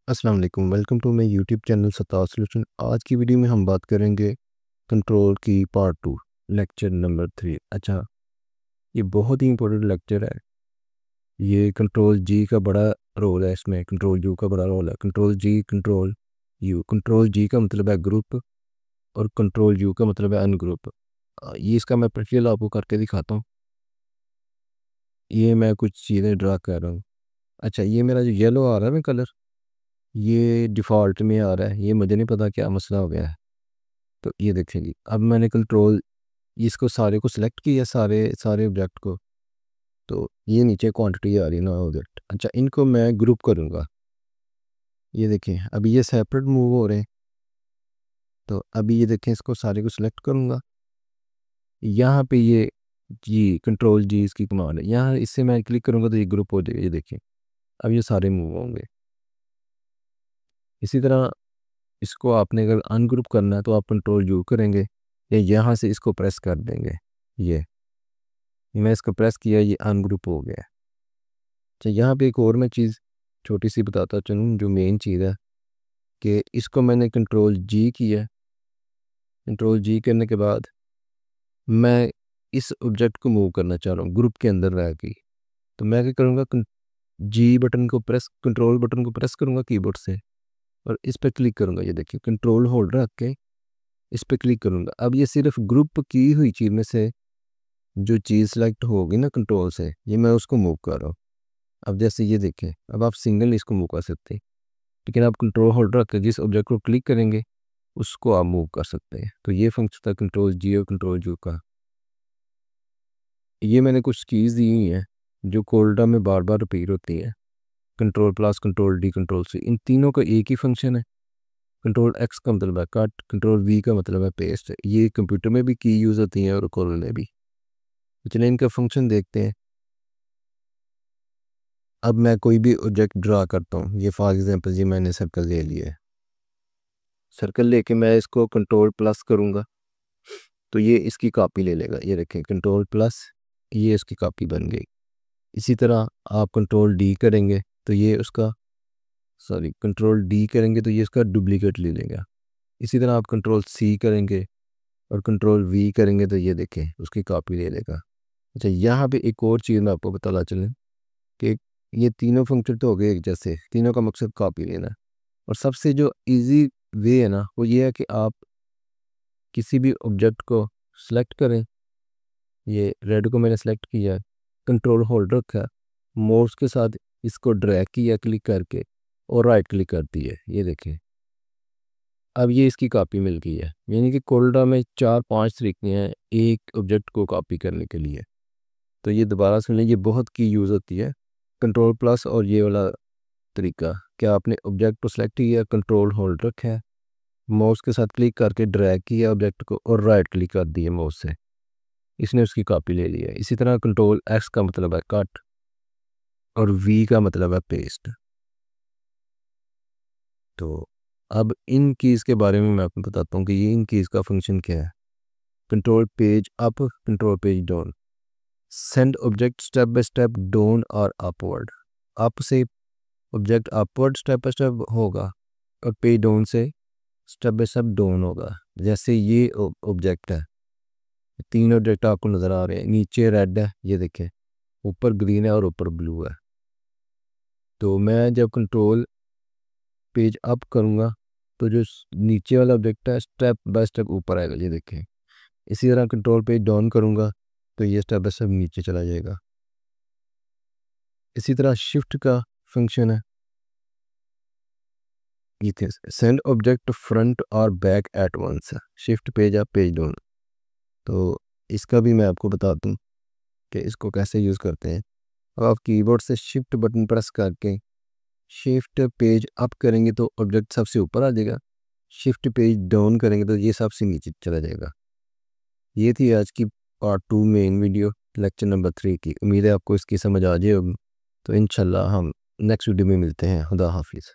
अस्सलाम वालेकुम, welcome to my YouTube channel Sattar solution. आज की वीडियो में हम बात करेंगे कंट्रोल की पार्ट 2 लेक्चर नंबर 3। अच्छा, ये बहुत ही इंपॉर्टेंट लेक्चर है। ये कंट्रोल जी का बड़ा रोल है, इसमें कंट्रोल यू का बड़ा रोल है। Control G, control U. Control G का मतलब है ग्रुप और कंट्रोल यू का मतलब है अनग्रुप। ये इसका मैं प्रैक्टिकल आपको करके दिखाता हूँ। ये मैं कुछ चीज़ें ड्रा कर रहा हूँ। अच्छा, ये मेरा जो येलो आ रहा है ना कलर, ये डिफ़ॉल्ट में आ रहा है। ये मुझे नहीं पता क्या मसला हो गया है। तो ये देखेंगे, अब मैंने कंट्रोल इसको सारे को सिलेक्ट किया, सारे सारे ऑब्जेक्ट को। तो ये नीचे क्वांटिटी आ रही है ना ऑब्जेक्ट। अच्छा, इनको मैं ग्रुप करूँगा। ये देखें, अभी ये सेपरेट मूव हो रहे हैं। तो अभी ये देखें, इसको सारे को सिलेक्ट करूँगा। यहाँ पे ये जी कंट्रोल जी इसकी कमांड है। यहाँ इससे मैं क्लिक करूँगा तो ये ग्रुप हो जाएगा। ये देखें, अब ये सारे मूव होंगे। इसी तरह इसको आपने अगर अनग्रुप करना है तो आप कंट्रोल यू करेंगे या यहाँ से इसको प्रेस कर देंगे। ये मैं इसको प्रेस किया, ये अनग्रुप हो गया। अच्छा, यहाँ पे एक और मैं चीज़ छोटी सी बताता चलूँ, जो मेन चीज़ है कि इसको मैंने कंट्रोल जी किया। कंट्रोल जी करने के बाद मैं इस ऑब्जेक्ट को मूव करना चाह रहा हूँ ग्रुप के अंदर रह के। तो मैं क्या करूँगा, जी बटन को प्रेस, कंट्रोल बटन को प्रेस करूँगा कीबोर्ड से और इस पर क्लिक करूँगा। ये देखिए, कंट्रोल होल्ड रख के इस पर क्लिक करूँगा। अब ये सिर्फ ग्रुप की हुई चीज़ में से जो चीज़ सेलेक्ट होगी ना कंट्रोल से, ये मैं उसको मूव कर रहा हूँ। अब जैसे ये देखें, अब आप सिंगल इसको मूव कर सकते हैं, लेकिन आप कंट्रोल होल्डर रख कर जिस ऑब्जेक्ट को क्लिक करेंगे उसको आप मूव कर सकते हैं। तो ये फंक्शन था कंट्रोल जी और कंट्रोल यू का। ये मैंने कुछ कीज़ दी हुई हैं जो कोल्डा में बार बार रिपीट होती हैं। Control plus, control D, control C, इन तीनों का एक ही फंक्शन है। कंट्रोल एक्स का मतलब है कट, कंट्रोल वी का मतलब है पेस्ट। ये कंप्यूटर में भी की यूज़ होती हैं और कॉल में भी। तो चलिए इनका फंक्शन देखते हैं। अब मैं कोई भी ऑब्जेक्ट ड्रा करता हूँ। ये फॉर एग्जांपल जी मैंने सर्कल ले लिया है। सर्कल लेके मैं इसको कंट्रोल प्लस करूँगा तो ये इसकी कॉपी ले लेगा। ये देखें, कंट्रोल प्लस, ये इसकी कॉपी बन गई। इसी तरह आप कंट्रोल डी करेंगे तो ये उसका, सॉरी, कंट्रोल डी करेंगे तो ये इसका डुप्लीकेट ले लेगा। इसी तरह आप कंट्रोल सी करेंगे और कंट्रोल वी करेंगे तो ये देखें उसकी कॉपी ले लेगा। अच्छा, यहाँ पे एक और चीज़ मैं आपको बताना चलें कि ये तीनों फंक्शन तो हो गए एक जैसे, तीनों का मकसद कॉपी लेना है। और सबसे जो इजी वे है ना, वो ये है कि आप किसी भी ऑब्जेक्ट को सिलेक्ट करें। ये रेड को मैंने सेलेक्ट किया है, कंट्रोल होल्ड रखा है, माउस के साथ इसको ड्रैग किया क्लिक करके और राइट क्लिक कर दिया। ये देखें, अब ये इसकी कॉपी मिल गई है। यानी कि कोल्डा में 4-5 तरीके हैं एक ऑब्जेक्ट को कॉपी करने के लिए। तो ये दोबारा सुन लें, ये बहुत की यूज़ होती है। कंट्रोल प्लस और ये वाला तरीका, क्या आपने ऑब्जेक्ट को सिलेक्ट किया, कंट्रोल होल्ड रखा है, माउस के साथ क्लिक करके ड्रैग किया ऑब्जेक्ट को और राइट क्लिक कर दिया माउस से, इसने उसकी कॉपी ले ली है। इसी तरह कंट्रोल एक्स का मतलब है कट और वी का मतलब है पेस्ट। तो अब इन कीज़ के बारे में मैं आपको बताता हूँ कि ये इन कीज़ का फंक्शन क्या है। Control page up, control page down, send object step by step down और अपवर्ड। अप से object upward step by step होगा और पेज डाउन से स्टेप बाय स्टेप डाउन होगा। जैसे ये ऑब्जेक्ट है, तीन ऑब्जेक्ट आपको नज़र आ रहे हैं। नीचे रेड है, ये देखें, ऊपर ग्रीन है और ऊपर ब्लू है। तो मैं जब कंट्रोल पेज अप करूँगा तो जो नीचे वाला ऑब्जेक्ट है स्टेप बाय स्टेप ऊपर आएगा। ये देखें, इसी तरह कंट्रोल पेज डाउन करूँगा तो ये स्टेप बाय स्टेप नीचे चला जाएगा। इसी तरह शिफ्ट का फंक्शन है, ये थे सेंड ऑब्जेक्ट फ्रंट और back at once, shift page up page down. तो इसका भी मैं आपको बता दूं कि इसको कैसे यूज़ करते हैं। अब आप कीबोर्ड से शिफ्ट बटन प्रेस करके शिफ्ट पेज अप करेंगे तो ऑब्जेक्ट सबसे ऊपर आ जाएगा, शिफ्ट पेज डाउन करेंगे तो ये सबसे नीचे चला जाएगा। ये थी आज की part 2 main video lecture number 3 की। उम्मीद है आपको इसकी समझ आ जाए। तो इंशाल्लाह हम नेक्स्ट वीडियो में मिलते हैं। खुदा हाफिज़।